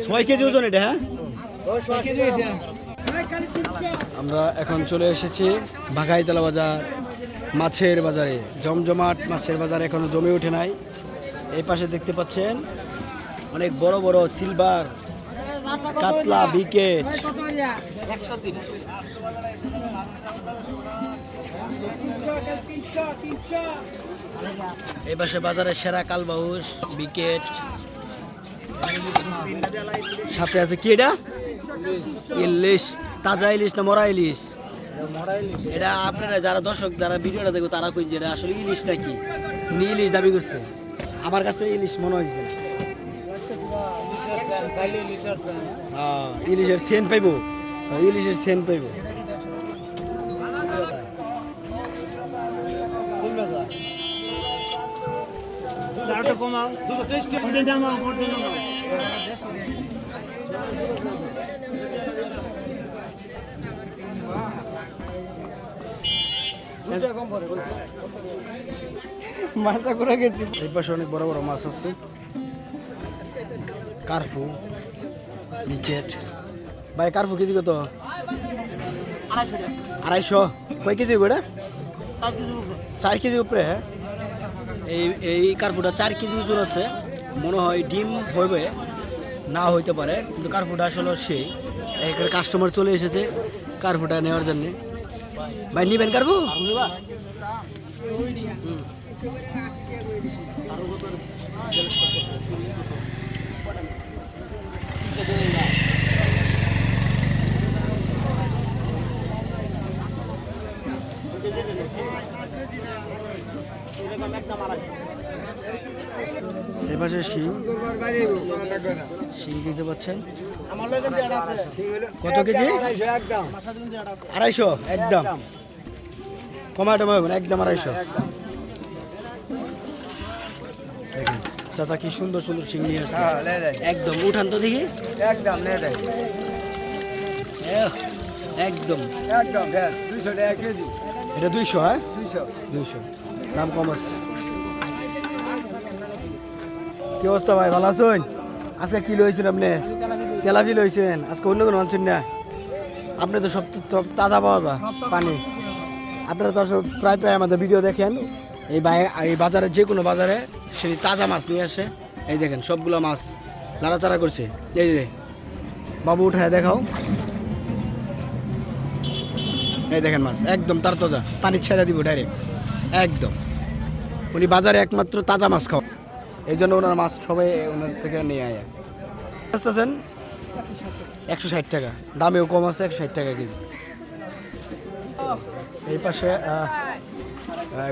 6 KG ওজন এটা। হ্যাঁ, আমরা এখন চলে এসেছি বাঘাইতলা বাজার, মাছের বাজারে। জমজমাট মাছের বাজার এখনো জমে ওঠে নাই। এই পাশে দেখতে পাচ্ছেন অনেক বড় বড় সিলভার, কাতলা, বিকেট। এই পাশে বাজারের সেরা কালবাউস, বিকেট, সাথে আছে কি এটা? ইলিশ। তাজা ইলিশ না মরা ইলিশ? এটা আপনারা যারা দর্শক যারা ভিডিওটা দেখো তারা কই যে এটা আসলে ইলিশ নাকি ইলিশ দাবি করছে। আমার কাছে ইলিশ মনে হয়েছে। ইলিশের সেন্ট পাইবো, ইলিশের সেন্ট পাইবো। এই পাশে অনেক বড় বড় মাছ আছে, কার্পু, বিকেট। ভাই কার্পু কেজি কত? 250। কয় কেজি এটা? 4 কেজির উপরে। এই কার্পুটা 4 কেজি ওজন আছে। মনে হয় ডিম হইবে, না হইতে পারে, কিন্তু কার্পুটা আসলে সেই এখানে কাস্টমার চলে এসেছে কার্পুটা নেওয়ার জন্য। ভাই নিবেন কার্পু? এপাশে শিং, শিং দিতে পাচ্ছেন কত কেজি? 250 একদম। কমাটো একদম 250। দেখেন চাচা কি সুন্দর সুন্দর শিং নিয়ে আসছে। একদম উঠান তো দেখি। একদম একদম 200 টাকা কেজি। এটা 200? হ্যাঁ 200 দাম কম আছে। কি অবস্থা ভাই, ভালো আছেন? আজকে কি লইছেন আপনি? তেলাপি লইছেন আজকে? অন্য কোনো আনছেন না? আপনি তো সব তাজা পাওয়া যায় পানি। আপনারা তো প্রায় আমাদের ভিডিও দেখেন। এই বাজারে যে কোনো বাজারে সেই তাজা মাছ নিয়ে আসে। এই দেখেন সবগুলো মাছ নাড়াচাড়া করছে। এই যে বাবু উঠায় দেখাও। এই দেখেন মাছ একদম তার তাজা, পানি ছেড়ে দিব ডাইরেক্ট একদম। উনি বাজারে একমাত্র তাজা মাছ খাও, এই জন্য ওনার মাছ সবাই ওনার থেকে নিয়ে আয়। আসতেছেন 160 টাকা, দামেও কম আছে, 160 টাকা কেজি। এই পাশে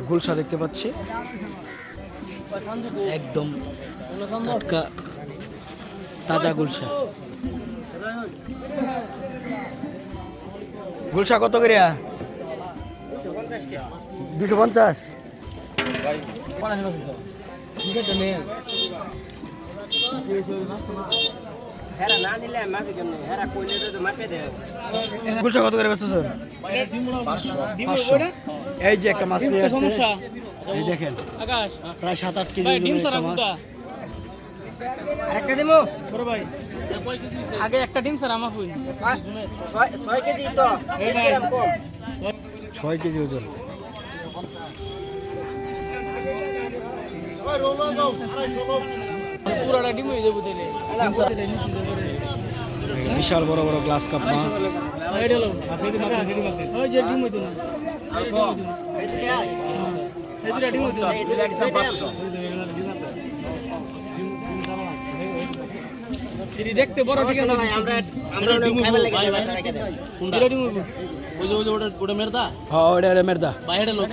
গুলশা দেখতে পাচ্ছি, একদম টাটকা তাজা গুলশা। গুলশা কত করে? 250। গুলশা কত করে বেচতেছেন? 500। এই যে একটা মাছ নিয়ে আসছে, এই দেখেন প্রায় 7-8 কেজি মাছ। আরেকটা দেবো বড় ভাই, আগে একটা ডিম স্যার আমার কই 6 কেজি তো, এই গ্রাম কম 6 কেজি ওজন। ওই রোল দাও 250 পুরোটা ডিম হয়ে যাবে তাইলে। ডিম সাথে নিচে করে বিশাল বড় বড় গ্লাস কাপ মাছ। এই হলো ওই যে ডিম হইতো না, এই যে আয় এই যে ডিম হইতো না, এই যে একদম 500। এটি দেখতে বড়, ঠিক আছে ভাই, আমরা ডিম খাইবে লাগে। কোনটা ডিম হইবো? ওই যে ওটা মেরদা। হ্যাঁ ওটা মেরদা ভাই, এটা লোক।